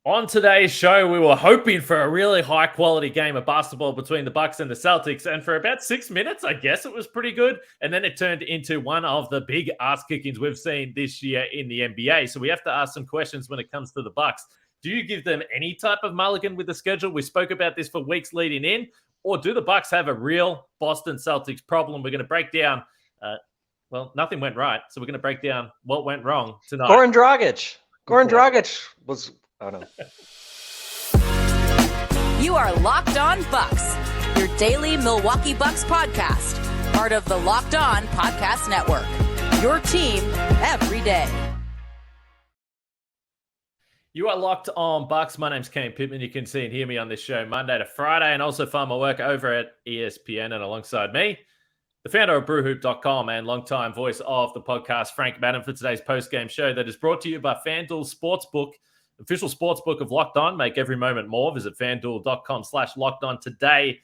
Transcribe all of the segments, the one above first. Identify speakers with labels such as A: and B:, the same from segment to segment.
A: On today's show, we were hoping for a really high quality game of basketball between the Bucks and the Celtics. And for about 6 minutes, I guess it was pretty good. And then it turned into one of the big ass kickings we've seen this year in the NBA. So we have to ask some questions when it comes to the Bucks. Do you give them any type of mulligan with the schedule? We spoke about this for weeks leading in. Or do the Bucks have a real Boston Celtics problem? We're going to break down. Nothing went right. So we're going to break down what went wrong tonight.
B: Goran Dragic was... Oh, no.
C: You are Locked On Bucks, your daily Milwaukee Bucks podcast, part of the Locked On Podcast Network, your team every day.
A: You are Locked On Bucks. My name's Kane Pittman. You can see and hear me on this show Monday to Friday, and also find my work over at ESPN. And alongside me, the founder of brewhoop.com and longtime voice of the podcast, Frank Madden, for today's post-game show that is brought to you by FanDuel Sportsbook, official sportsbook of Locked On. Make every moment more. Visit fanduel.com/Locked On today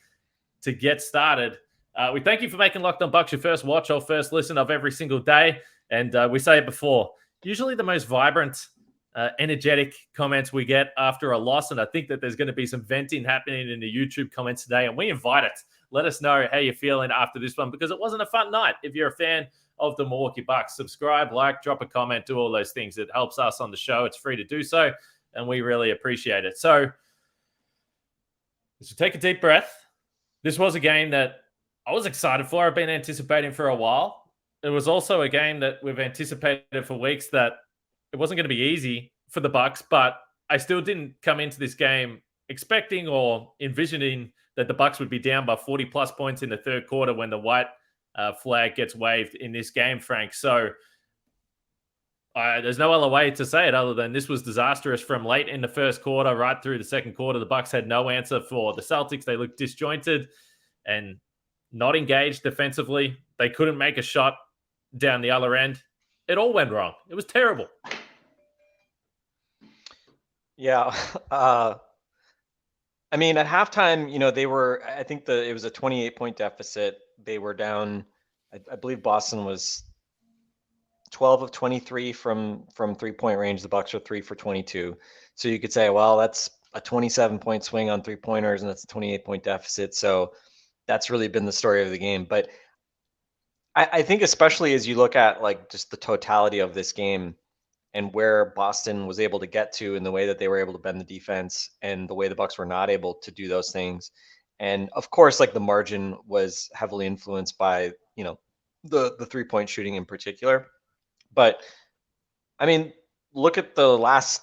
A: to get started. We thank you for making Locked On Bucks your first watch or first listen of every single day. And we say it before, usually the most vibrant, energetic comments we get after a loss. And I think that there's going to be some venting happening in the YouTube comments today. And we invite it. Let us know how you're feeling after this one, because it wasn't a fun night. If you're a fan of the Milwaukee Bucks, subscribe, like, drop a comment, do all those things. It helps us on the show. It's free to do so, and we really appreciate it. So take a deep breath. This was a game that I was excited for. I've been anticipating for a while. It was also a game that we've anticipated for weeks, that it wasn't going to be easy for the Bucks, but I still didn't come into this game expecting or envisioning that the Bucks would be down by 40-plus points in the third quarter when the white flag gets waved in this game, Frank. So there's no other way to say it other than this was disastrous from late in the first quarter right through the second quarter. The Bucks had no answer for the Celtics. They looked disjointed and not engaged defensively. They couldn't make a shot down the other end. It all went wrong. It was terrible.
B: Yeah. I mean, at halftime, they were, I think it was a 28-point deficit. They were down, I believe Boston was 12 of 23 from 3-point range. The Bucks are 3 for 22. So you could say, well, that's a 27-point swing on 3-pointers, and that's a 28-point deficit. So that's really been the story of the game. But I think especially as you look at like just the totality of this game and where Boston was able to get to, and the way that they were able to bend the defense, and the way the Bucks were not able to do those things. And of course, like the margin was heavily influenced by, the 3-point shooting in particular. But I mean, look at the last,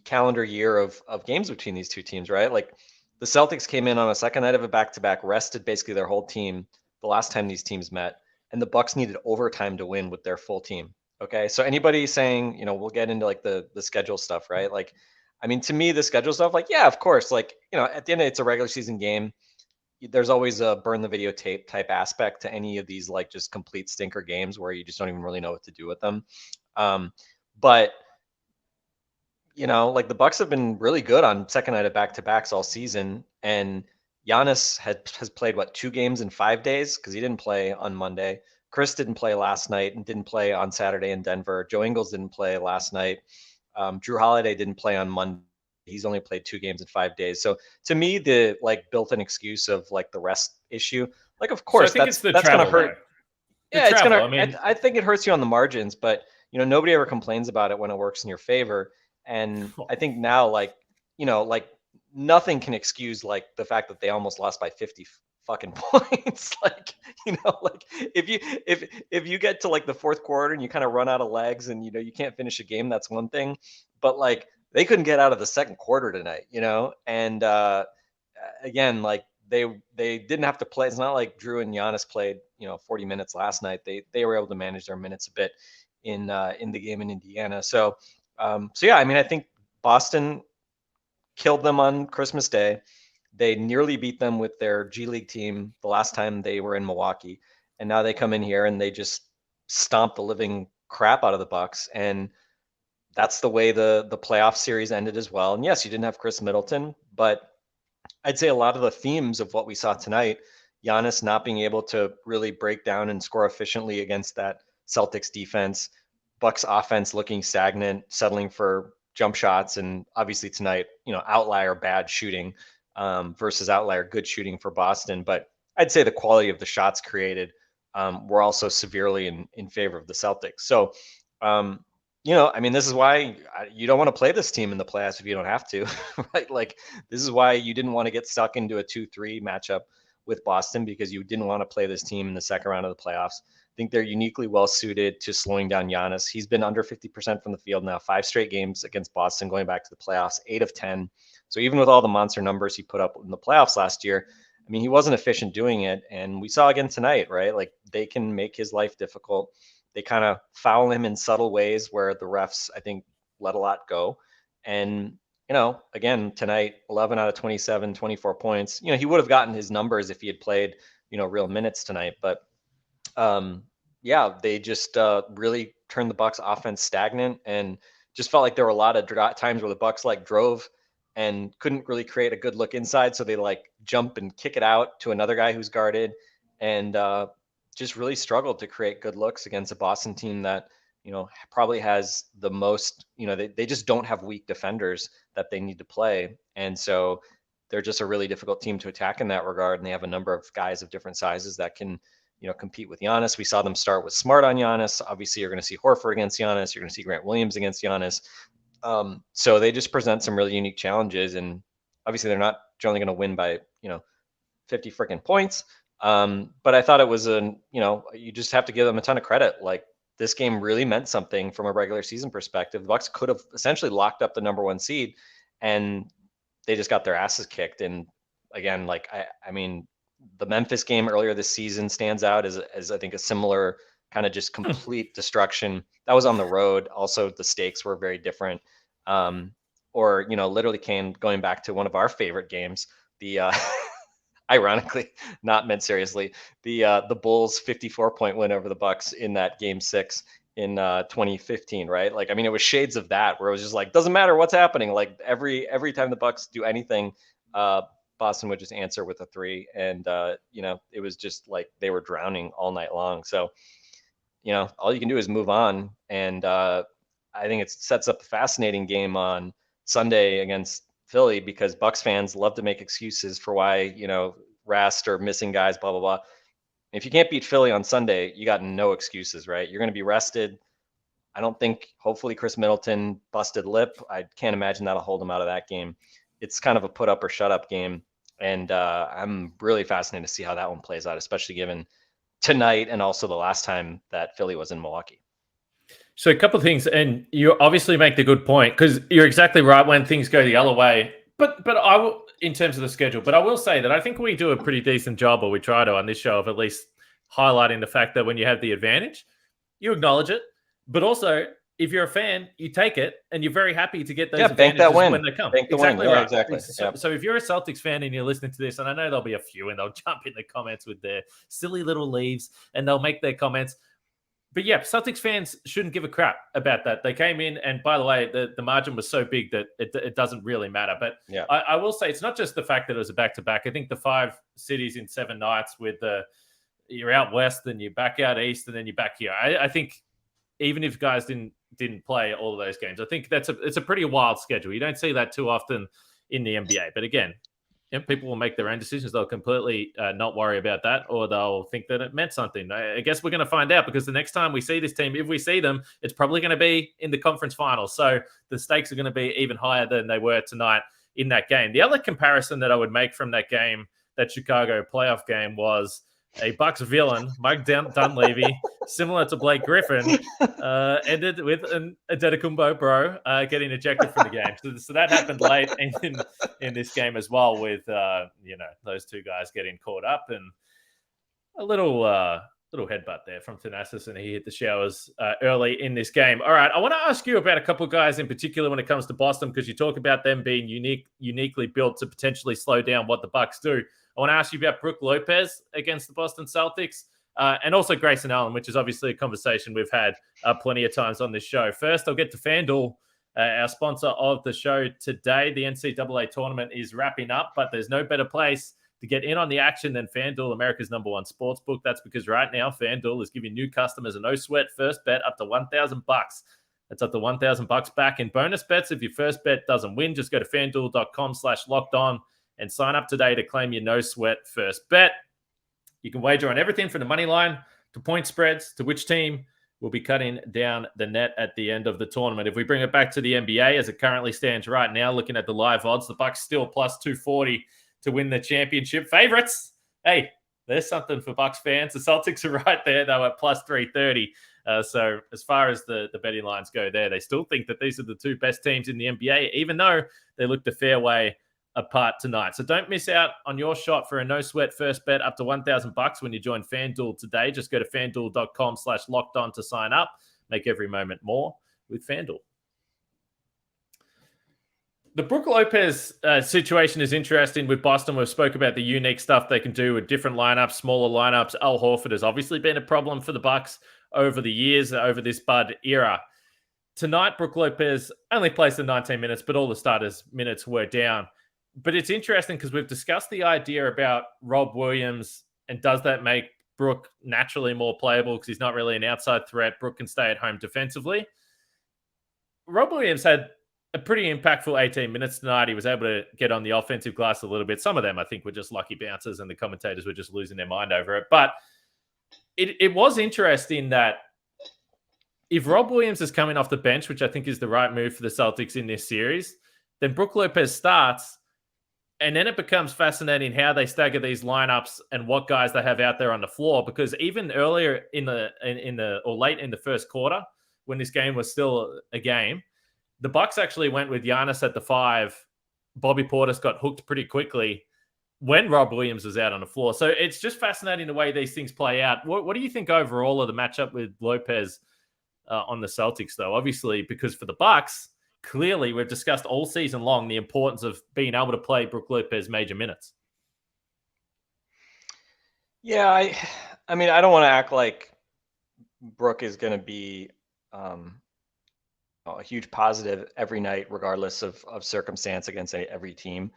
B: calendar year of games between these two teams, right? Like the Celtics came in on a second night of a back-to-back, rested basically their whole team the last time these teams met, and the Bucks needed overtime to win with their full team. Okay. So anybody saying, we'll get into like the schedule stuff, right? Like, I mean, to me, the schedule stuff, like, yeah, of course, like, at the end of it, it's a regular season game. There's always a burn the videotape type aspect to any of these, like just complete stinker games where you just don't even really know what to do with them. But like the Bucks have been really good on second night of back-to-backs all season. And Giannis has played 2 games in 5 days, because he didn't play on Monday. Chris didn't play last night and didn't play on Saturday in Denver. Joe Ingles didn't play last night. Drew Holiday didn't play on Monday. He's only played 2 games in 5 days. So to me, the like built-in excuse of like the rest issue, like of course that's going to hurt. Yeah, it's going to. I mean, I think it hurts you on the margins, but nobody ever complains about it when it works in your favor. And I think now, like nothing can excuse like the fact that they almost lost by 50 fucking points. Like if you get to like the fourth quarter and you kind of run out of legs and you can't finish a game, that's one thing. But like they couldn't get out of the second quarter tonight, and again, like they didn't have to play. It's not like Drew and Giannis played 40 minutes last night. They were able to manage their minutes a bit in the game in Indiana. So yeah, I mean, I think Boston killed them on Christmas Day. They nearly beat them with their G League team the last time they were in Milwaukee. And now they come in here and they just stomp the living crap out of the Bucks. And that's the way the playoff series ended as well. And yes, you didn't have Chris Middleton, but I'd say a lot of the themes of what we saw tonight, Giannis not being able to really break down and score efficiently against that Celtics defense, Bucks offense looking stagnant, settling for jump shots, and obviously tonight, outlier bad shooting versus outlier good shooting for Boston. But I'd say the quality of the shots created were also severely in favor of the Celtics. So, this is why you don't want to play this team in the playoffs if you don't have to, right? Like, this is why you didn't want to get stuck into a 2-3 matchup with Boston, because you didn't want to play this team in the second round of the playoffs. I think they're uniquely well suited to slowing down Giannis. He's been under 50% from the field now, 5 straight games against Boston going back to the playoffs, 8 of 10. So even with all the monster numbers he put up in the playoffs last year, he wasn't efficient doing it. And we saw again tonight, right? Like, they can make his life difficult. They kind of foul him in subtle ways where the refs, I think, let a lot go. And, again, tonight, 11 out of 27, 24 points. He would have gotten his numbers if he had played, real minutes tonight. But, they just really turned the Bucks offense stagnant, and just felt like there were a lot of times where the Bucks drove and couldn't really create a good look inside. So they jump and kick it out to another guy who's guarded, and just really struggled to create good looks against a Boston team that, probably has the most, they just don't have weak defenders that they need to play. And so they're just a really difficult team to attack in that regard. And they have a number of guys of different sizes that can, compete with Giannis. We saw them start with Smart on Giannis. Obviously, you're going to see Horford against Giannis. You're going to see Grant Williams against Giannis. So they just present some really unique challenges. And obviously, they're not generally going to win by, 50 freaking points. But I thought it was you just have to give them a ton of credit. Like, this game really meant something from a regular season perspective. The Bucks could have essentially locked up the number 1 seed, and they just got their asses kicked. And again, the Memphis game earlier this season stands out as I think a similar kind of just complete destruction. That was on the road. Also, the stakes were very different. Literally Kane, going back to one of our favorite games, the ironically, not meant seriously, the Bulls 54-point win over the Bucks in that game 6 in 2015, right? It was shades of that, where it was just doesn't matter what's happening. Every time the Bucks do anything, Boston would just answer with a 3. And, it was just they were drowning all night long. So, all you can do is move on. And I think it sets up a fascinating game on Sunday against Philly, because Bucks fans love to make excuses for why, rest or missing guys, blah, blah, blah. If you can't beat Philly on Sunday, you got no excuses, right? You're going to be rested. I don't think, hopefully, Chris Middleton busted lip. I can't imagine that'll hold him out of that game. It's kind of a put up or shut up game. And I'm really fascinated to see how that one plays out, especially given tonight and also the last time that Philly was in Milwaukee.
A: So a couple of things, and you obviously make the good point, because you're exactly right when things go the other way. But I will, in terms of the schedule, but I will say that I think we do a pretty decent job, or we try to on this show, of at least highlighting the fact that when you have the advantage, you acknowledge it. But also, if you're a fan, you take it, and you're very happy to get those advantages when they come.
B: Bank the win. Yeah, exactly.
A: So if you're a Celtics fan and you're listening to this, and I know there'll be a few, and they'll jump in the comments with their silly little leaves, and they'll make their comments. But yeah, Celtics fans shouldn't give a crap about that. They came in, and by the way, the margin was so big that it doesn't really matter. But yeah, I will say it's not just the fact that it was a back-to-back. I think the 5 cities in 7 nights with you're out west, then you're back out east, and then you're back here. I think even if guys didn't play all of those games, I think it's a pretty wild schedule. You don't see that too often in the NBA. But again, people will make their own decisions. They'll completely not worry about that, or they'll think that it meant something. I guess we're going to find out, because the next time we see this team, if we see them, it's probably going to be in the conference finals. So the stakes are going to be even higher than they were tonight in that game. The other comparison that I would make from that game, that Chicago playoff game, was a Bucks villain, Mike Dunleavy, similar to Blake Griffin, ended with an Antetokounmpo bro getting ejected from the game. So that happened late in this game as well, with those two guys getting caught up, and a little headbutt there from Disastrous, and he hit the showers early in this game. All right, I want to ask you about a couple of guys in particular when it comes to Boston, because you talk about them being uniquely built to potentially slow down what the Bucks do. I want to ask you about Brook Lopez against the Boston Celtics, and also Grayson Allen, which is obviously a conversation we've had plenty of times on this show. First, I'll get to FanDuel, our sponsor of the show today. The NCAA tournament is wrapping up, but there's no better place to get in on the action than FanDuel, America's #1 sportsbook. That's because right now FanDuel is giving new customers a no-sweat first bet up to $1,000 That's up to $1,000 back in bonus bets. If your first bet doesn't win, just go to fanduel.com/lockedon and sign up today to claim your no sweat first bet. You can wager on everything from the money line to point spreads to which team will be cutting down the net at the end of the tournament. If we bring it back to the NBA as it currently stands right now, looking at the live odds, the Bucks still plus 240 to win the championship. Favorites, hey, there's something for Bucks fans. The Celtics are right there. They were at plus 330. So as far as the betting lines go there, they still think that these are the two best teams in the NBA, even though they looked a fair way apart tonight. So don't miss out on your shot for a no sweat first bet up to $1,000 when you join FanDuel today. Just go to fanduel.com/lockedon to sign up. Make every moment more with FanDuel. The Brook Lopez situation is interesting with Boston. We've spoke about the unique stuff they can do with different lineups, smaller lineups. Al Horford has obviously been a problem for the Bucks over the years, over this Bud era. Tonight, Brook Lopez only plays the 19 minutes, but all the starters' minutes were down. But it's interesting because we've discussed the idea about Rob Williams, and does that make Brook naturally more playable because he's not really an outside threat. Brook can stay at home defensively. Rob Williams had a pretty impactful 18 minutes tonight. He was able to get on the offensive glass a little bit. Some of them, I think, were just lucky bounces, and the commentators were just losing their mind over it. But it was interesting that if Rob Williams is coming off the bench, which I think is the right move for the Celtics in this series, then Brook Lopez starts. And then it becomes fascinating how they stagger these lineups and what guys they have out there on the floor. Because even earlier or late in the first quarter, when this game was still a game, the Bucks actually went with Giannis at the 5. Bobby Portis got hooked pretty quickly when Rob Williams was out on the floor. So it's just fascinating the way these things play out. What do you think overall of the matchup with Lopez on the Celtics, though? Obviously, because for the Bucks, clearly, we've discussed all season long the importance of being able to play Brook Lopez major minutes.
B: Yeah, I mean, I don't want to act like Brook is going to be a huge positive every night, regardless of circumstance against every team.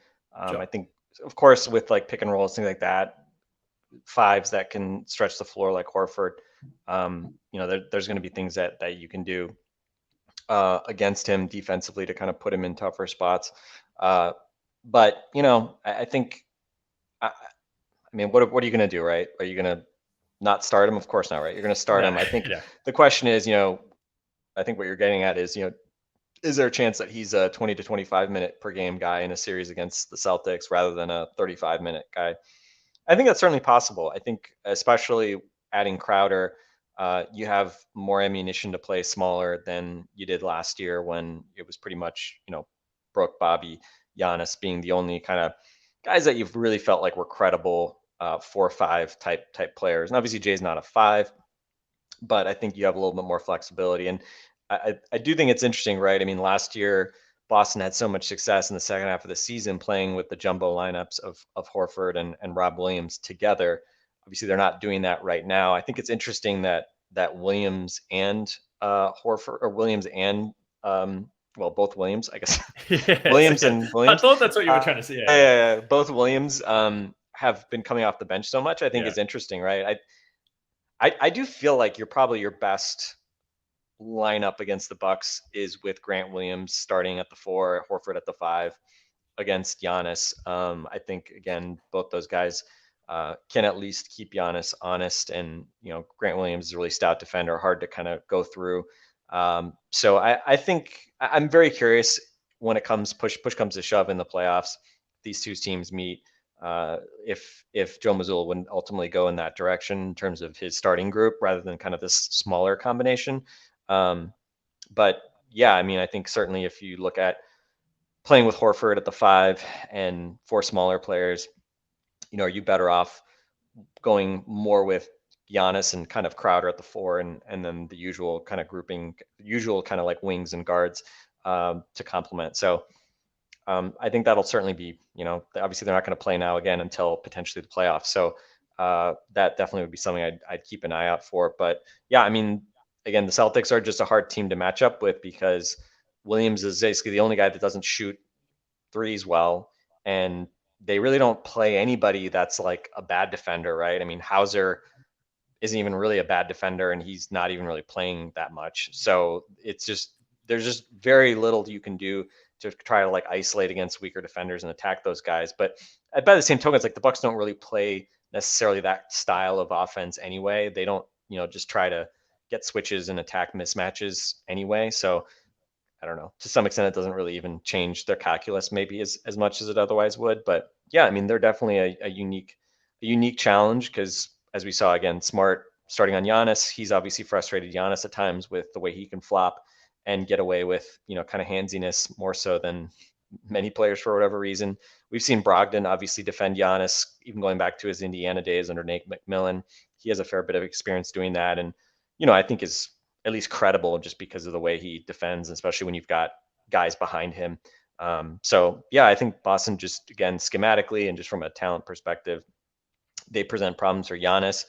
A: Sure.
B: I think, of course, with like pick and rolls, things like that, 5s that can stretch the floor like Horford, there's going to be things that you can do against him defensively to kind of put him in tougher spots. But, I think, I mean, what are you going to do, right? Are you going to not start him? Of course not, right? You're going to start him. I think the question is, I think what you're getting at is, is there a chance that he's a 20 to 25 minute per game guy in a series against the Celtics rather than a 35-minute guy? I think that's certainly possible. I think especially adding Crowder, you have more ammunition to play smaller than you did last year when it was pretty much, Brook, Bobby, Giannis being the only kind of guys that you've really felt like were credible 4-5 type players. And obviously Jay's not a 5, but I think you have a little bit more flexibility. And I do think it's interesting, right? I mean, last year Boston had so much success in the second half of the season playing with the jumbo lineups of Horford and Rob Williams together. Obviously, they're not doing that right now. I think it's interesting that Williams and Horford, or Williams and both Williams, I guess.
A: Yes,
B: Williams
A: yeah.
B: and Williams.
A: I thought that's what you were trying to say.
B: Yeah, both Williams have been coming off the bench so much. I think is interesting, right? I do feel like your best lineup against the Bucks is with Grant Williams starting at the 4, Horford at the 5 against Giannis. I think again, both those guys can at least keep Giannis honest, and Grant Williams is a really stout defender, hard to kind of go through. So I think I'm very curious when it comes push comes to shove in the playoffs. These two teams meet. If Joe Mazzulla wouldn't ultimately go in that direction in terms of his starting group rather than kind of this smaller combination. But yeah, I mean, I think certainly if you look at playing with Horford at the 5 and 4 smaller players, are you better off going more with Giannis and kind of Crowder at the 4 and then the usual kind of grouping, usual kind of like wings and guards to complement. So I think that'll certainly be, obviously they're not going to play now again until potentially the playoffs. So that definitely would be something I'd keep an eye out for. But yeah, I mean, again, the Celtics are just a hard team to match up with because Williams is basically the only guy that doesn't shoot threes well. And they really don't play anybody that's like a bad defender, right? I mean, Hauser isn't even really a bad defender and he's not even really playing that much. So it's just there's just very little you can do to try to like isolate against weaker defenders and attack those guys. But by the same token, it's like the Bucks don't really play necessarily that style of offense anyway. They don't, just try to get switches and attack mismatches anyway. So I don't know, to some extent, it doesn't really even change their calculus maybe as much as it otherwise would. But yeah, I mean, they're definitely a unique challenge because as we saw again, Smart starting on Giannis, he's obviously frustrated Giannis at times with the way he can flop and get away with, kind of handsiness more so than many players for whatever reason. We've seen Brogdon obviously defend Giannis, even going back to his Indiana days under Nate McMillan. He has a fair bit of experience doing that. And, I think is at least credible just because of the way he defends, especially when you've got guys behind him. So yeah, I think Boston just, again, schematically and just from a talent perspective, they present problems for Giannis.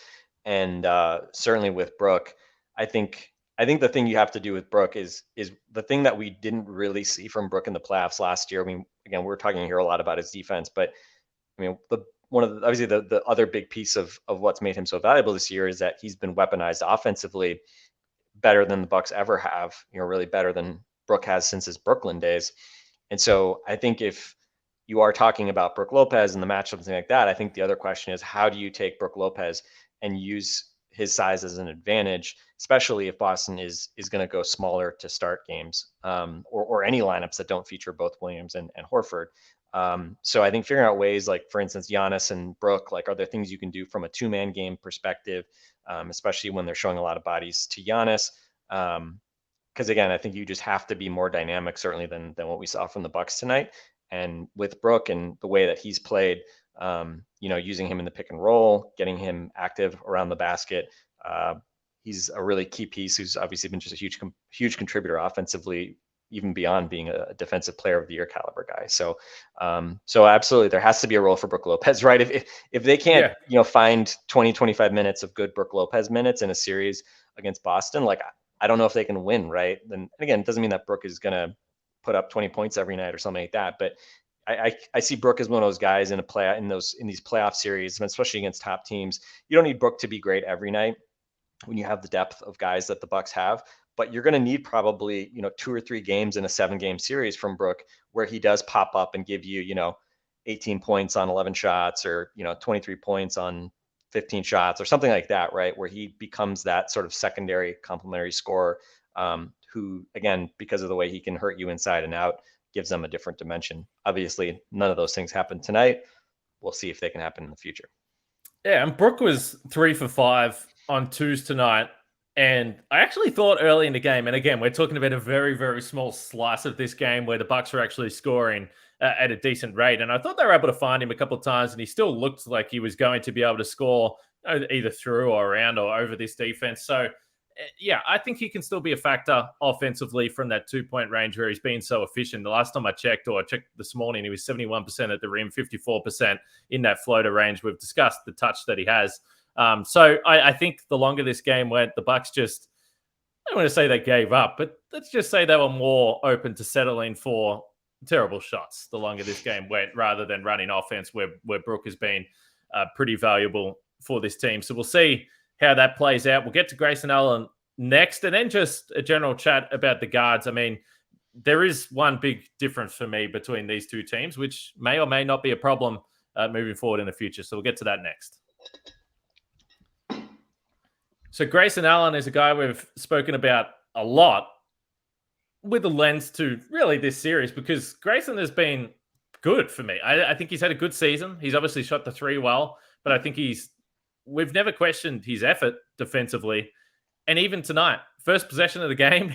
B: And certainly with Brook, I think the thing you have to do with Brook is the thing that we didn't really see from Brook in the playoffs last year. I mean, again, we're talking here a lot about his defense, but I mean, obviously the other big piece of what's made him so valuable this year is that he's been weaponized offensively better than the Bucks ever have, really better than Brook has since his Brooklyn days. And so I think if you are talking about Brook Lopez and the matchup, something like that, I think the other question is how do you take Brook Lopez and use his size as an advantage, especially if Boston is going to go smaller to start games, or any lineups that don't feature both Williams and Horford. So I think figuring out ways like, for instance, Giannis and Brook, like, are there things you can do from a 2-man game perspective, especially when they're showing a lot of bodies to Giannis? Because again, I think you just have to be more dynamic, certainly than what we saw from the Bucks tonight. And with Brook and the way that he's played, using him in the pick and roll, getting him active around the basket, he's a really key piece who's obviously been just a huge contributor offensively, even beyond being a defensive player of the year caliber guy. So absolutely, there has to be a role for Brook Lopez, right? If they can't, find 20, 25 minutes of good Brook Lopez minutes in a series against Boston, like, I don't know if they can win, right? And again, it doesn't mean that Brook is going to put up 20 points every night or something like that. But I see Brook as one of those guys in these playoff series, especially against top teams. You don't need Brook to be great every night when you have the depth of guys that the Bucks have, but you're going to need probably, 2 or 3 games in a 7-game series from Brook where he does pop up and give you, 18 points on 11 shots or, 23 points on 15 shots or something like that, right? Where he becomes that sort of secondary complementary scorer, who, again, because of the way he can hurt you inside and out, gives them a different dimension. Obviously, none of those things happened tonight. We'll see if they can happen in the future.
A: Yeah, and Brook was 3 for 5 on twos tonight. And I actually thought early in the game, and again, we're talking about a very, very small slice of this game where the Bucks were actually scoring at a decent rate. And I thought they were able to find him a couple of times, and he still looked like he was going to be able to score either through or around or over this defense. So, yeah, I think he can still be a factor offensively from that 2-point range where he's been so efficient. The last time I checked this morning, he was 71% at the rim, 54% in that floater range. We've discussed the touch that he has. So I think the longer this game went, the Bucks just, I don't want to say they gave up, but let's just say they were more open to settling for terrible shots the longer this game went rather than running offense where Brook has been pretty valuable for this team. So we'll see how that plays out. We'll get to Grayson Allen next, and then just a general chat about the guards. I mean, there is one big difference for me between these two teams, which may or may not be a problem moving forward in the future. So we'll get to that next. So Grayson Allen is a guy we've spoken about a lot with a lens to really this series because Grayson has been good for me. I think he's had a good season. He's obviously shot the 3 well, but I think we've never questioned his effort defensively. And even tonight, first possession of the game,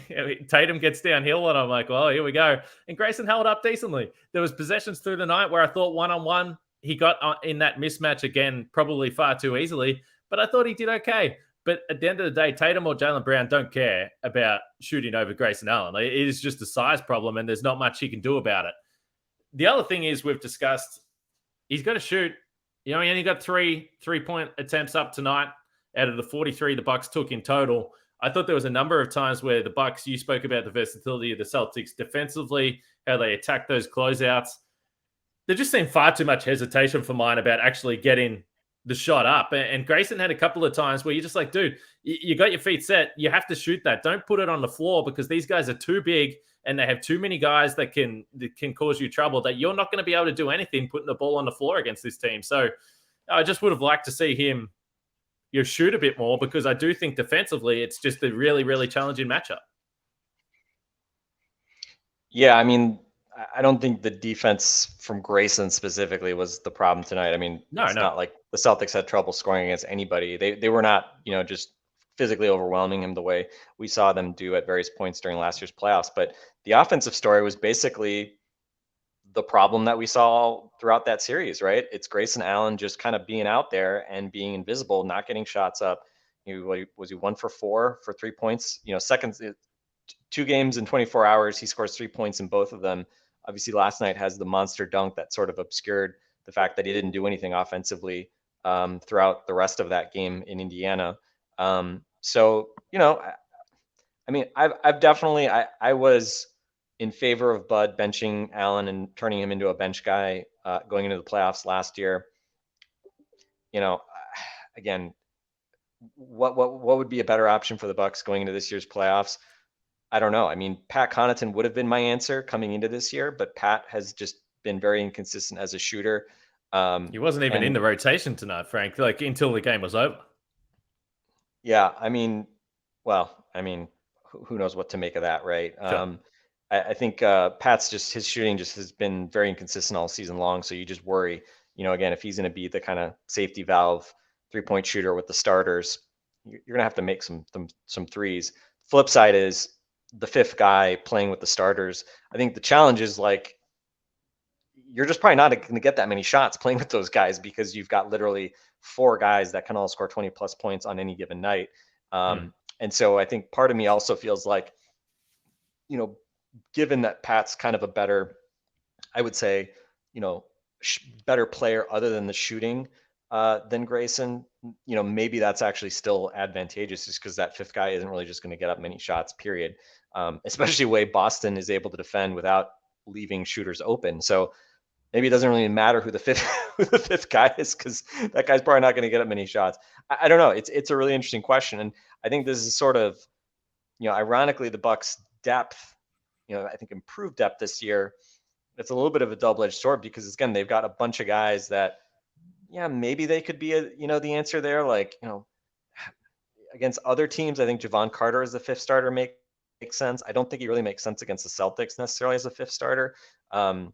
A: Tatum gets downhill and I'm like, well, here we go. And Grayson held up decently. There was possessions through the night where I thought one-on-one, he got in that mismatch again, probably far too easily, but I thought he did okay. But at the end of the day, Tatum or Jaylen Brown don't care about shooting over Grayson Allen. It is just a size problem, and there's not much he can do about it. The other thing is we've discussed, he's got to shoot. He only got 3 3-point attempts up tonight out of the 43 the Bucks took in total. I thought there was a number of times where the Bucks, you spoke about the versatility of the Celtics defensively, how they attack those closeouts. There just seemed far too much hesitation for mine about actually getting the shot up. And Grayson had a couple of times where you're just like, dude, you got your feet set. You have to shoot that. Don't put it on the floor because these guys are too big and they have too many guys that can cause you trouble, that you're not going to be able to do anything putting the ball on the floor against this team. So I just would have liked to see him shoot a bit more, because I do think defensively it's just a really, really challenging matchup.
B: Yeah, I mean, I don't think the defense from Grayson specifically was the problem tonight. I mean, it's not like the Celtics had trouble scoring against anybody. They were not, just physically overwhelming him the way we saw them do at various points during last year's playoffs. But the offensive story was basically the problem that we saw throughout that series, right? It's Grayson Allen just kind of being out there and being invisible, not getting shots up. Was he 1 for 4 for 3 points? Seconds, 2 games in 24 hours, he scores 3 points in both of them. Obviously, last night has the monster dunk that sort of obscured the fact that he didn't do anything offensively throughout the rest of that game in Indiana. So, I mean, I've definitely, I was in favor of Bud benching Allen and turning him into a bench guy going into the playoffs last year. Again, what would be a better option for the Bucks going into this year's playoffs? I don't know. I mean, Pat Connaughton would have been my answer coming into this year, but Pat has just been very inconsistent as a shooter.
A: He wasn't even in the rotation tonight, Frank, like until the game was over.
B: Yeah, I mean, who knows what to make of that, right? Sure. I think Pat's his shooting has been very inconsistent all season long. So you just worry, again, if he's going to be the kind of safety valve 3-point shooter with the starters, you're going to have to make some threes. Flip side is the fifth guy playing with the starters. I think the challenge is like, you're just probably not going to get that many shots playing with those guys because you've got literally 4 guys that can all score 20 plus points on any given night. And so I think part of me also feels like, given that Pat's kind of a better, I would say, better player other than the shooting than Grayson, maybe that's actually still advantageous just because that fifth guy isn't really just going to get up many shots, period. Especially the way Boston is able to defend without leaving shooters open. So maybe it doesn't really matter who the fifth guy is, because that guy's probably not going to get up many shots. I don't know. It's a really interesting question. And I think this is sort of, ironically, the Bucks' depth, I think improved depth this year. It's a little bit of a double-edged sword because, again, they've got a bunch of guys that, maybe they could be the answer there. Like, against other teams, I think Javon Carter as the fifth starter makes sense. I don't think he really makes sense against the Celtics necessarily as a fifth starter. I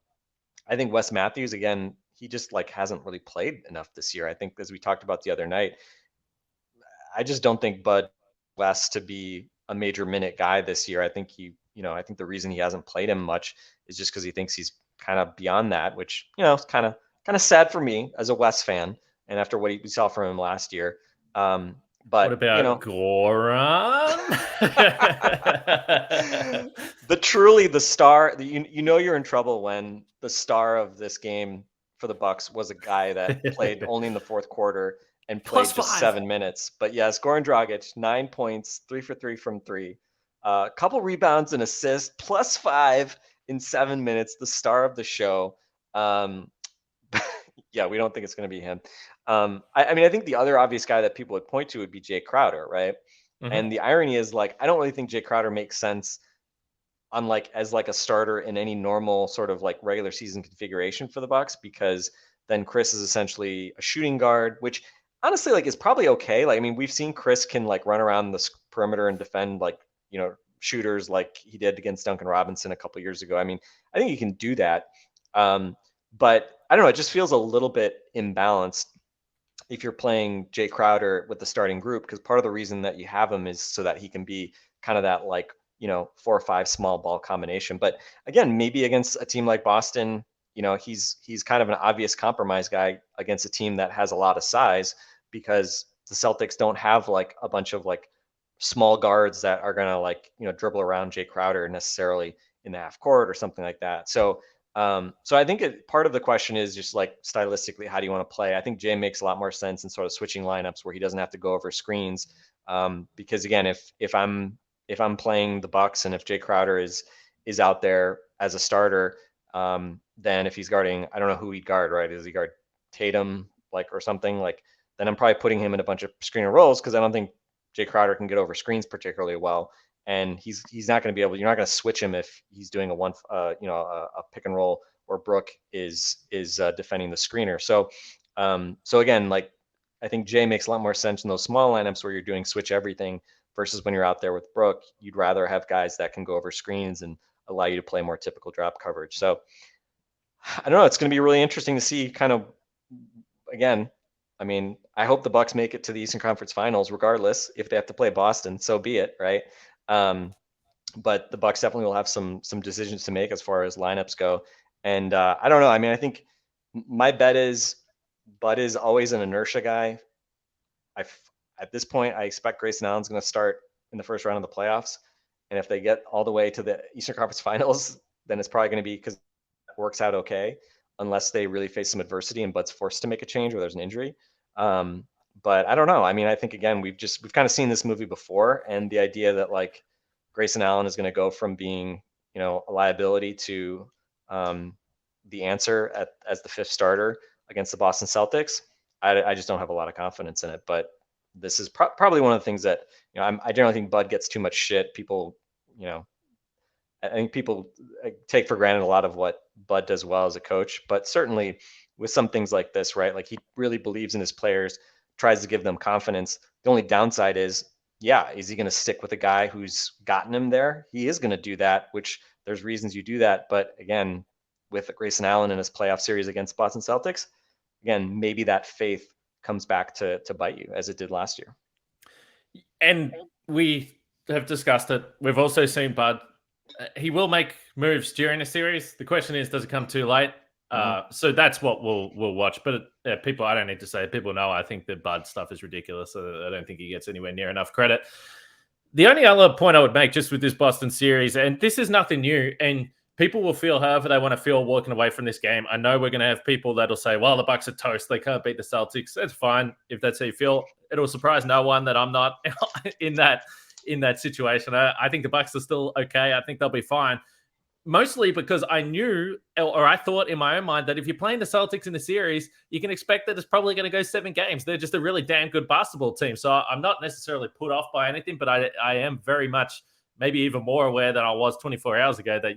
B: think Wes Matthews, again, he just hasn't really played enough this year. I think, as we talked about the other night, I just don't think Bud Wes to be a major minute guy this year. I think I think the reason he hasn't played him much is just because he thinks he's kind of beyond that, which, is kind of sad for me as a Wes fan. And after what we saw from him last year. But
A: what about Goran?
B: the star, you're in trouble when the star of this game for the Bucks was a guy that played only in the fourth quarter and played just 7 minutes. But yes, Goran Dragic, 9 points, 3 for 3 from 3, a couple rebounds and assists, +5 in 7 minutes, the star of the show. Yeah, we don't think it's going to be him. I mean, I think the other obvious guy that people would point to would be Jay Crowder, right? Mm-hmm. And the irony is, I don't really think Jay Crowder makes sense as a starter in any normal sort of regular season configuration for the Bucks, because then Chris is essentially a shooting guard, which honestly is probably okay. I mean, we've seen Chris can run around the perimeter and defend shooters like he did against Duncan Robinson a couple years ago. I mean, I think he can do that. But I don't know, it just feels a little bit imbalanced if you're playing Jay Crowder with the starting group, because part of the reason that you have him is so that he can be kind of that 4 or 5 small ball combination. But again, maybe against a team like Boston, he's kind of an obvious compromise guy against a team that has a lot of size, because the Celtics don't have a bunch of small guards that are going to dribble around Jay Crowder necessarily in the half court or something like that. So I think part of the question is just stylistically, how do you want to play? I think Jay makes a lot more sense in sort of switching lineups where he doesn't have to go over screens. Because again, if I'm playing the Bucks and if Jay Crowder is out there as a starter, then if he's guarding, I don't know who he'd guard, right? Does he guard Tatum or something? then I'm probably putting him in a bunch of screener roles because I don't think Jay Crowder can get over screens particularly well. And he's not going to be able. You're not going to switch him if he's doing a pick and roll where Brook is defending the screener. So again, like I think Jay makes a lot more sense in those small lineups where you're doing switch everything versus when you're out there with Brook. You'd rather have guys that can go over screens and allow you to play more typical drop coverage. So I don't know. It's going to be really interesting to see kind of, again, I mean, I hope the Bucks make it to the Eastern Conference Finals, regardless. If they have to play Boston, so be it, right? But the Bucks definitely will have some decisions to make as far as lineups go. And I don't know. I mean, I think my bet is Bud is always an inertia guy. At this point, I expect Grayson Allen's going to start in the first round of the playoffs. And if they get all the way to the Eastern Conference Finals, then it's probably going to be because it works out okay, unless they really face some adversity and Bud's forced to make a change or there's an injury. But I don't know. I mean, I think, again, we've kind of seen this movie before, and the idea that like Grayson Allen is going to go from being, a liability to the answer as the fifth starter against the Boston Celtics, I just don't have a lot of confidence in it. But this is probably one of the things that, I generally think Bud gets too much shit. People, I think people take for granted a lot of what Bud does well as a coach, but certainly with some things like this, right? Like he really believes in his players, tries to give them confidence. The only downside is, is he going to stick with a guy who's gotten him there? He is going to do that, which there's reasons you do that. But again, with Grayson Allen in his playoff series against Boston Celtics, again, maybe that faith comes back to bite you as it did last year.
A: And we have discussed it. We've also seen Bud. He will make moves during a series. The question is, does it come too late? So that's what we'll watch. But people, I don't need to say it. People know I think the Bud stuff is ridiculous. So I don't think he gets anywhere near enough credit. The only other point I would make just with this Boston series, and this is nothing new, and people will feel however they want to feel walking away from this game. I know we're going to have people that'll say, well, the Bucks are toast. They can't beat the Celtics. That's fine if that's how you feel. It'll surprise no one that I'm not in that situation. I think the Bucks are still okay. I think they'll be fine. Mostly because I knew, or I thought in my own mind, that if you're playing the Celtics in the series, you can expect that it's probably going to go 7 games. They're just a really damn good basketball team. So I'm not necessarily put off by anything, but I am very much, maybe even more aware than I was 24 hours ago that,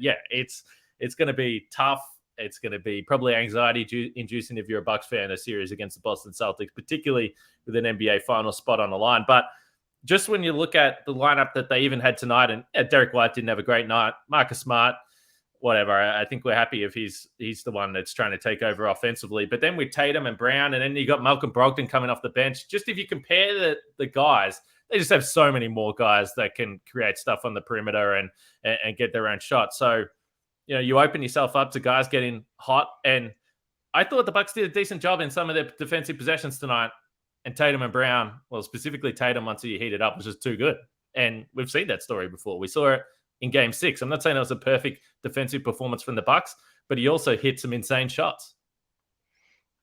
A: it's going to be tough. It's going to be probably anxiety-inducing if you're a Bucks fan, a series against the Boston Celtics, particularly with an NBA final spot on the line. But just when you look at the lineup that they even had tonight, and Derek White didn't have a great night, Marcus Smart, whatever. I think we're happy if he's the one that's trying to take over offensively. But then with Tatum and Brown, and then you got Malcolm Brogdon coming off the bench. Just if you compare the guys, they just have so many more guys that can create stuff on the perimeter and get their own shot. So, you open yourself up to guys getting hot. And I thought the Bucks did a decent job in some of their defensive possessions tonight. And Tatum and Brown, well, specifically Tatum, once he heated up, was just too good. And we've seen that story before. We saw it in Game 6. I'm not saying it was a perfect defensive performance from the Bucks, but he also hit some insane shots.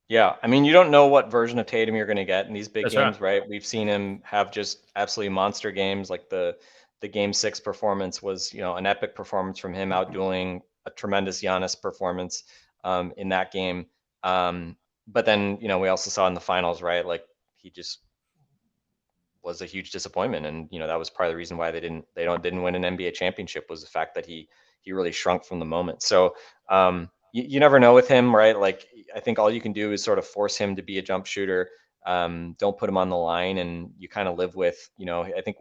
B: Yeah, I mean, you don't know what version of Tatum you're going to get in these big
A: That's
B: games, right? We've seen him have just absolutely monster games. Like the Game 6 performance was, an epic performance from him, outdueling a tremendous Giannis performance in that game. But then, we also saw in the finals, right? Like he just was a huge disappointment, and that was part of the reason why they didn't win an NBA championship, was the fact that he really shrunk from the moment. So you never know with him, right? Like I think all you can do is sort of force him to be a jump shooter. Don't put him on the line, and you kind of live with, I think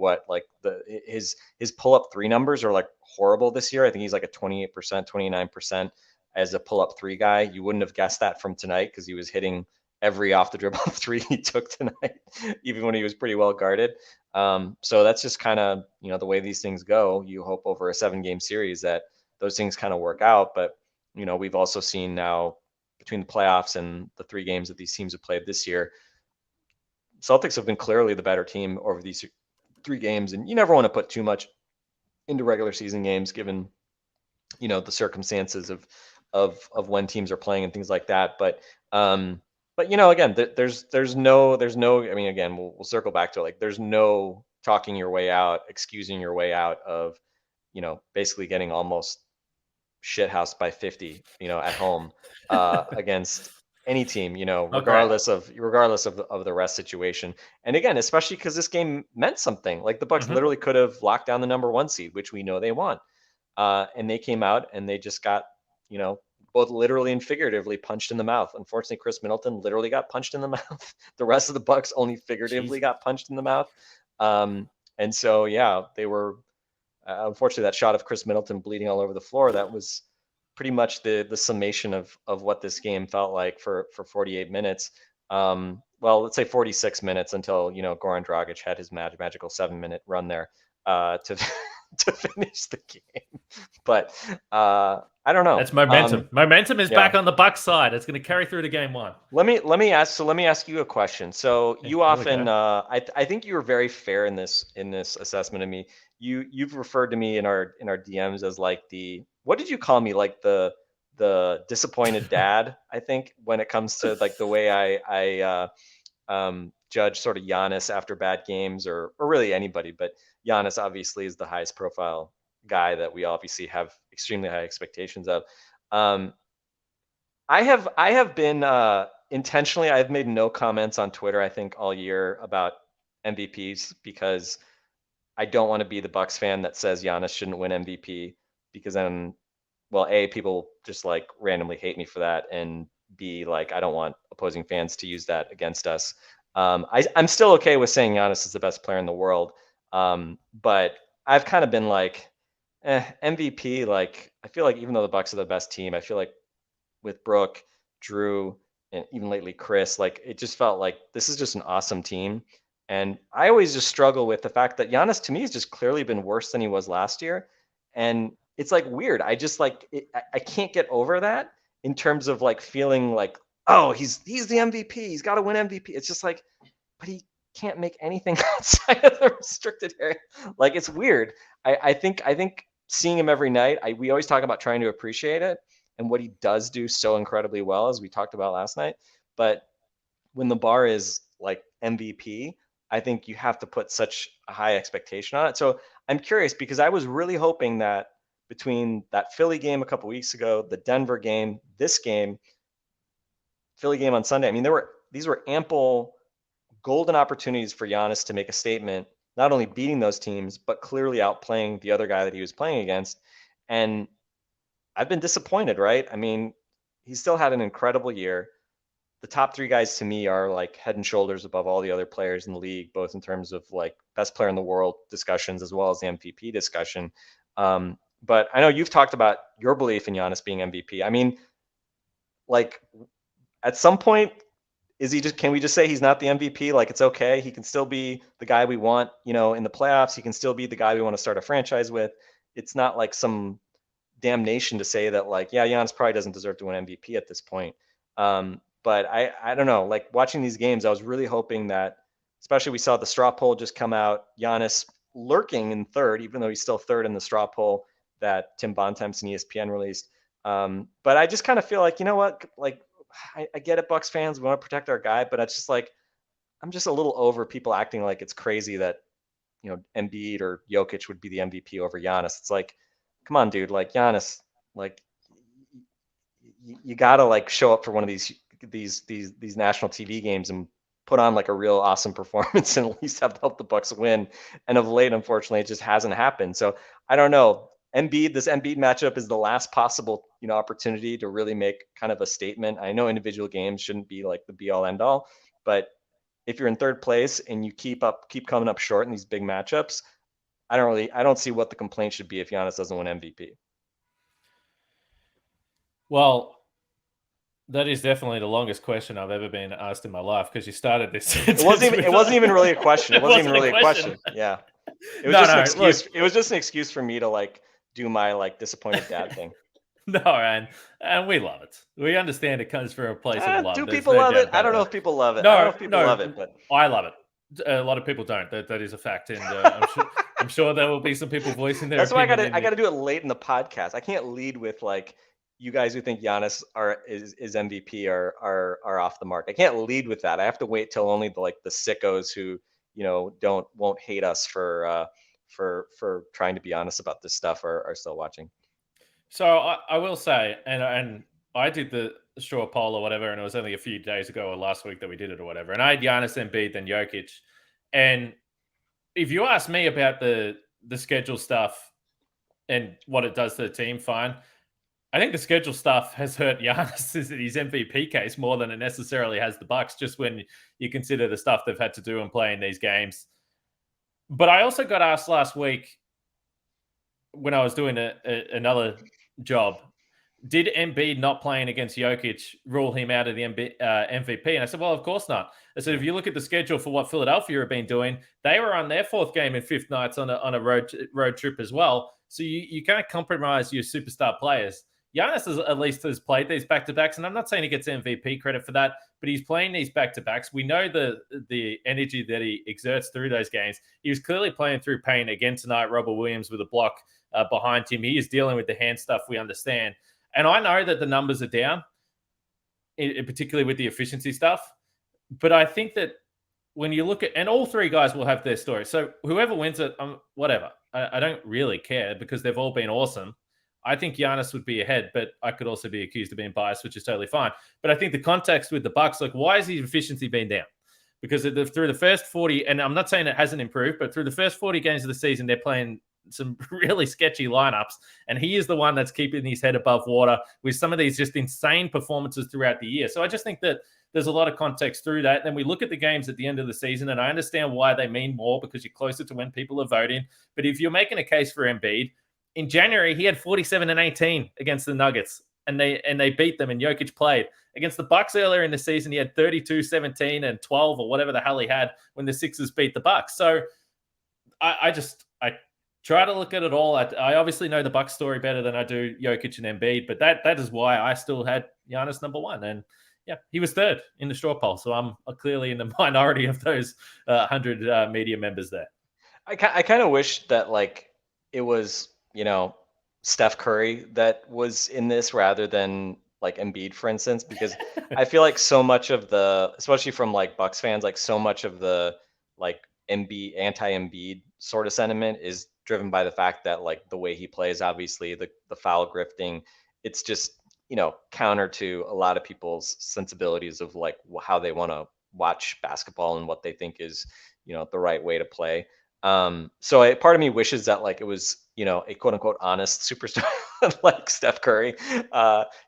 B: his pull up 3 numbers are like horrible this year. I think he's like a 28%, 29% as a pull up 3 guy. You wouldn't have guessed that from tonight because he was hitting every off the dribble 3 he took tonight, even when he was pretty well guarded. So that's just kind of, the way these things go. You hope over a 7-game series that those things kind of work out. But, we've also seen now between the playoffs and the 3 games that these teams have played this year, Celtics have been clearly the better team over these 3 games. And you never want to put too much into regular season games, given, the circumstances of when teams are playing and things like that. But again, there's no, I mean, again, we'll circle back to it. Like, there's no talking your way out, excusing your way out of, basically getting almost shithoused by 50, at home against any team,
A: Okay.
B: regardless of the rest situation. And again, especially because this game meant something. Like the Bucks literally could have locked down the number 1 seed, which we know they want. And they came out and they just got, both literally and figuratively punched in the mouth. Unfortunately, Chris Middleton literally got punched in the mouth. The rest of the Bucks only figuratively got punched in the mouth. And so, yeah, they were, unfortunately, that shot of Chris Middleton bleeding all over the floor, that was pretty much the summation of what this game felt like for 48 minutes. Well, let's say 46 minutes until, Goran Dragic had his magical 7-minute run there to to finish the game. But I don't know.
A: That's momentum. Momentum is back on the Bucks side. It's going to carry through to game 1.
B: Let me ask you a question. So you often, I think you were very fair in this assessment of me. You've referred to me in our DMs as like what did you call me? Like the disappointed dad, I think, when it comes to like the way I judge sort of Giannis after bad games, or really anybody, but Giannis obviously is the highest profile guy that we obviously have extremely high expectations of. I have been intentionally, I've made no comments on Twitter, I think, all year about MVPs, because I don't want to be the Bucks fan that says Giannis shouldn't win MVP, because then, well, A, people just like randomly hate me for that, and B, like I don't want opposing fans to use that against us. I'm still okay with saying Giannis is the best player in the world, but I've kind of been like, MVP. Like I feel like even though the Bucks are the best team, I feel like with Brook, Drew, and even lately Chris, like it just felt like this is just an awesome team. And I always just struggle with the fact that Giannis to me has just clearly been worse than he was last year. And it's like weird. I just like I can't get over that in terms of like feeling like, oh, he's the MVP. He's got to win MVP. It's just like, but he can't make anything outside of the restricted area. Like it's weird. I think seeing him every night, we always talk about trying to appreciate it and what he does do so incredibly well, as we talked about last night. But when the bar is like MVP, I think you have to put such a high expectation on it. So I'm curious, because I was really hoping that between that Philly game a couple weeks ago, the Denver game, this game, Philly game on Sunday, I mean, these were ample golden opportunities for Giannis to make a statement, not only beating those teams, but clearly outplaying the other guy that he was playing against. And I've been disappointed, right? I mean, he still had an incredible year. The top 3 guys to me are like head and shoulders above all the other players in the league, both in terms of like best player in the world discussions as well as the MVP discussion. But I know you've talked about your belief in Giannis being MVP. I mean, like at some point, can we just say he's not the MVP? Like it's okay. He can still be the guy we want, in the playoffs. He can still be the guy we want to start a franchise with. It's not like some damnation to say that like, yeah, Giannis probably doesn't deserve to win MVP at this point. But I don't know, like watching these games, I was really hoping that, especially we saw the straw poll just come out, Giannis lurking in third, even though he's still third in the straw poll that Tim Bontemps and ESPN released. But I just kind of feel like, you know what, like I get it, Bucks fans, we want to protect our guy, but it's just like, I'm just a little over people acting like it's crazy that, Embiid or Jokic would be the MVP over Giannis. It's like, come on, dude, like Giannis, like you gotta like show up for one of these national TV games and put on like a real awesome performance and at least have helped the Bucks win. And of late, unfortunately, it just hasn't happened. So I don't know. This Embiid matchup is the last possible, opportunity to really make kind of a statement. I know individual games shouldn't be like the be all end all, but if you're in third place and you keep coming up short in these big matchups, I don't see what the complaint should be if Giannis doesn't win MVP.
A: Well, that is definitely the longest question I've ever been asked in my life, because you started this. It
B: wasn't even really a question. It wasn't even really a question. Yeah. It was just an excuse. Look, it was just an excuse for me to like do my like disappointed dad thing.
A: No, and we love it. We understand it comes from a place of love.
B: Do people love it? I don't know if people love it.
A: No,
B: I don't know if people love it, but
A: I love it. A lot of people don't. That is a fact, and I'm sure there will be some people voicing their.
B: That's why I got to do it late in the podcast. I can't lead with like, you guys who think Giannis is MVP are off the mark. I can't lead with that. I have to wait till only the sickos who won't hate us for trying to be honest about this stuff are still watching.
A: So I will say, and I did the straw poll or whatever, and it was only a few days ago or last week that we did it or whatever. And I had Giannis, Embiid, then Jokic. And if you ask me about the schedule stuff and what it does to the team, fine. I think the schedule stuff has hurt Giannis in his MVP case more than it necessarily has the Bucks, just when you consider the stuff they've had to do and play in these games. But I also got asked last week when I was doing another job, did Embiid not playing against Jokic rule him out of the MVP? And I said, well, of course not. I said, if you look at the schedule for what Philadelphia have been doing, they were on their fourth game and fifth nights on a road trip as well. So you can't compromise your superstar players. Giannis at least has played these back-to-backs, and I'm not saying he gets MVP credit for that, but he's playing these back-to-backs. We know the energy that he exerts through those games. He was clearly playing through pain again tonight. Robert Williams with a block behind him. He is dealing with the hand stuff, we understand. And I know that the numbers are down, particularly with the efficiency stuff. But I think that when you look at, and all three guys will have their story. So whoever wins it, whatever. I don't really care because they've all been awesome. I think Giannis would be ahead, but I could also be accused of being biased, which is totally fine. But I think the context with the Bucks, like, why is his efficiency been down? Because through the first 40, and I'm not saying it hasn't improved, but through the first 40 games of the season, they're playing some really sketchy lineups, and he is the one that's keeping his head above water with some of these just insane performances throughout the year. So I just think that there's a lot of context through that. Then we look at the games at the end of the season, and I understand why they mean more because you're closer to when people are voting. But if you're making a case for Embiid, in January, he had 47 and 18 against the Nuggets, and they beat them, and Jokic played. Against the Bucks earlier in the season, he had 32, 17, and 12, or whatever the hell he had when the Sixers beat the Bucks. So I try to look at it all. I obviously know the Bucks story better than I do Jokic and Embiid, but that is why I still had Giannis number one. And yeah, he was third in the straw poll, so I'm clearly in the minority of those 100 media members there.
B: I kind of wish that like it was, Steph Curry that was in this rather than like Embiid, for instance, because I feel like so much of the, especially from like Bucks fans, like so much of the like anti-Embiid sort of sentiment is driven by the fact that like the way he plays, obviously the foul grifting, it's just, counter to a lot of people's sensibilities of like how they want to watch basketball and what they think is, the right way to play. So part of me wishes that like it was, a quote unquote honest superstar like Steph Curry,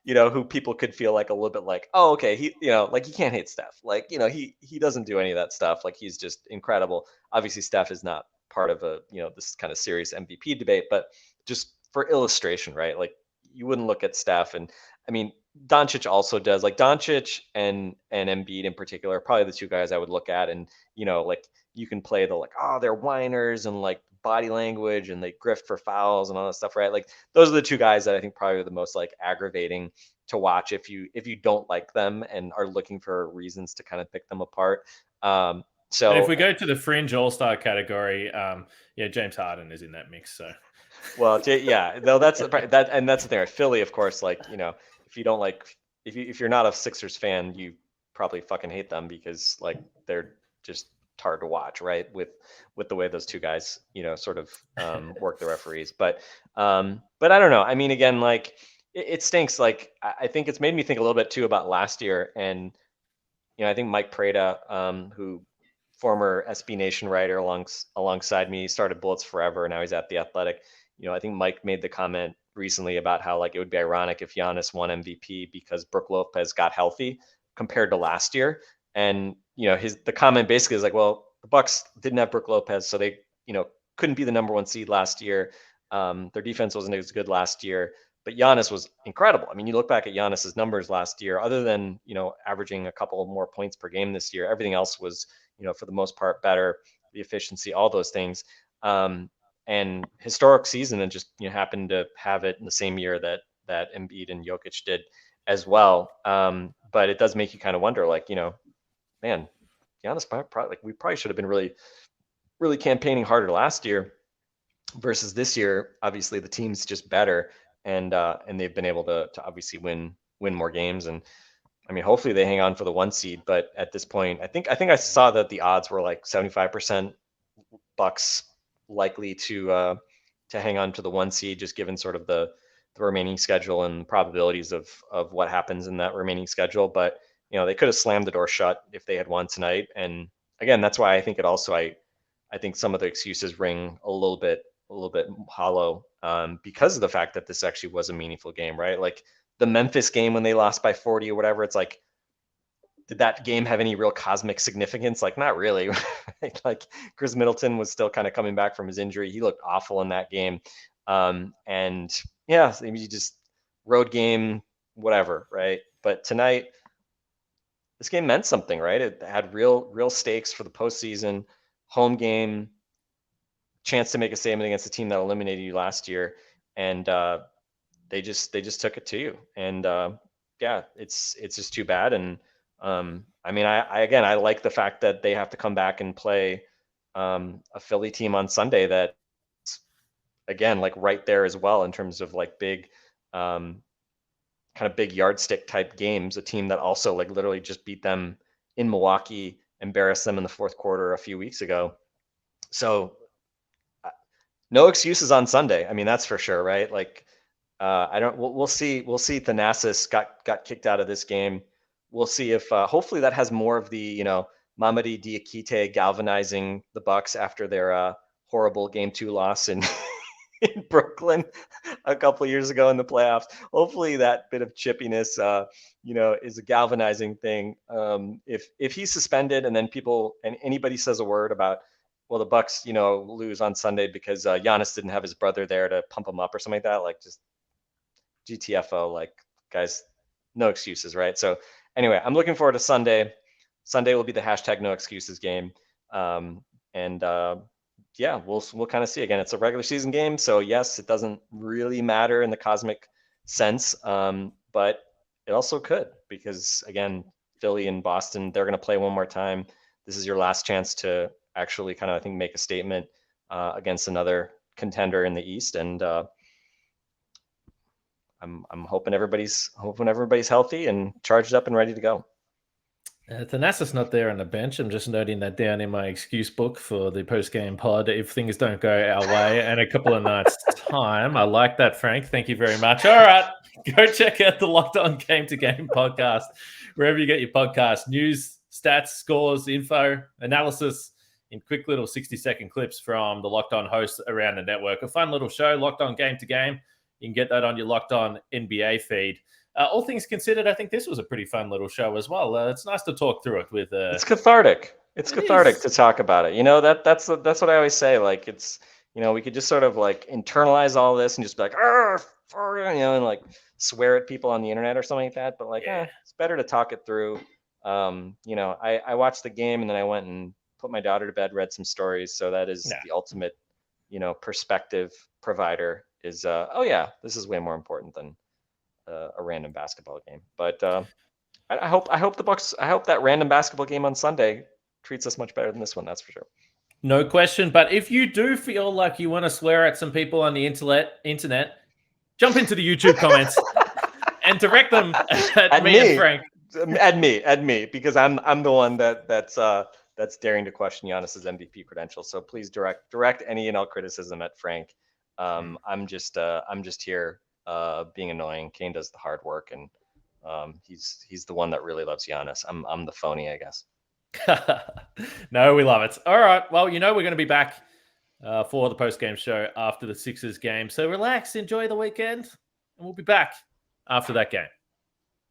B: who people could feel like a little bit like, oh, okay, he, like you can't hate Steph. Like, he doesn't do any of that stuff. Like he's just incredible. Obviously Steph is not part of a, this kind of serious MVP debate, but just for illustration, right? Like you wouldn't look at Steph, and I mean, Doncic also does, like Doncic and Embiid in particular, are probably the two guys I would look at. And, like you can play the like, oh, they're whiners and like body language and they grift for fouls and all that stuff, right? Like those are the two guys that I think probably are the most like aggravating to watch if you don't like them and are looking for reasons to kind of pick them apart. So
A: and if we go to the fringe all-star category, James Harden is in that mix. So,
B: well, yeah, no, that's that, and that's the thing. Philly, of course, like if you don't like, if you're not a Sixers fan, you probably fucking hate them because like they're just hard to watch, right? With the way those two guys, sort of work the referees. But I don't know. I mean, again, like it stinks. Like I think it's made me think a little bit too about last year, and I think Mike Prada, who former SB Nation writer alongside me, started Bullets Forever, and now he's at The Athletic. I think Mike made the comment recently about how like it would be ironic if Giannis won MVP because Brook Lopez got healthy compared to last year. And the comment basically is like, well, the Bucks didn't have Brook Lopez, so they couldn't be the number one seed last year. Their defense wasn't as good last year, but Giannis was incredible. I mean, you look back at Giannis's numbers last year, other than averaging a couple more points per game this year, everything else was for the most part better. The efficiency, all those things, and historic season, and just happened to have it in the same year that Embiid and Jokic did as well. But it does make you kind of wonder, like man, Giannis probably, like we probably should have been really, really campaigning harder last year versus this year. Obviously, the team's just better, and they've been able to obviously win more games. And I mean, hopefully they hang on for the 1 seed. But at this point, I think I saw that the odds were like 75% Bucks likely to hang on to the 1 seed, just given sort of the the remaining schedule and probabilities of what happens in that remaining schedule. But they could have slammed the door shut if they had won tonight. And again, that's why I think I think some of the excuses ring a little bit hollow, because of the fact that this actually was a meaningful game, right? Like the Memphis game when they lost by 40 or whatever, it's like, did that game have any real cosmic significance? Like, not really. Like Chris Middleton was still kind of coming back from his injury. He looked awful in that game. And yeah, maybe you just road game, whatever, right? But tonight, this game meant something, right? It had real stakes for the postseason, home game, chance to make a statement against the team that eliminated you last year, and they just took it to you. And yeah, it's just too bad. And I mean, I like the fact that they have to come back and play a Philly team on Sunday that, again, like right there as well in terms of like big, kind of big yardstick type games. A team that also like literally just beat them in Milwaukee, embarrassed them in the fourth quarter a few weeks ago. So no excuses on Sunday. I mean, that's for sure, right? Like, we'll see. We'll see. Thanasis got kicked out of this game. We'll see if hopefully that has more of the Mamadi Diakite galvanizing the Bucks after their horrible Game 2 loss in Brooklyn a couple of years ago in the playoffs. Hopefully that bit of chippiness is a galvanizing thing. If he's suspended and then anybody says a word about, well, the Bucks lose on Sunday because Giannis didn't have his brother there to pump him up or something like that, like just GTFO, like, guys, no excuses, right? So anyway, I'm looking forward to Sunday. Sunday will be the hashtag no excuses game. Yeah, we'll kind of see. Again, it's a regular season game, so yes, it doesn't really matter in the cosmic sense, but it also could, because again, Philly and Boston, they're going to play one more time. This is your last chance to actually kind of, I think, make a statement against another contender in the East, and I'm hoping everybody's healthy and charged up and ready to go.
A: Thanasis not there on the bench. I'm just noting that down in my excuse book for the post-game pod if things don't go our way in a couple of nights' time. I like that, Frank. Thank you very much. All right, go check out the Locked On Game to Game podcast, wherever you get your podcast. News, stats, scores, info, analysis in quick little 60-second clips from the Locked On hosts around the network. A fun little show, Locked On Game to Game. You can get that on your Locked On NBA feed. All things considered, I think this was a pretty fun little show as well. It's nice to talk through it with.
B: It's cathartic. It's cathartic to talk about it. That's what I always say. Like, it's we could just sort of like internalize all this and just be like, and like swear at people on the internet or something like that. But like, it's better to talk it through. I watched the game and then I went and put my daughter to bed, read some stories. So that is the ultimate, perspective provider. Is this is way more important than a random basketball game. But I hope the Bucks. I hope that random basketball game on Sunday treats us much better than this one. That's for sure.
A: No question. But if you do feel like you want to swear at some people on the internet, jump into the YouTube comments and direct them at me and Frank.
B: At me, because I'm the one that's daring to question Giannis's MVP credentials. So please direct any and all criticism at Frank. I'm just here being annoying. Kane does the hard work, and he's the one that really loves Giannis. I'm the phony, I guess.
A: No, we love it. All right. Well, we're going to be back for the post-game show after the Sixers game. So relax, enjoy the weekend, and we'll be back after that game.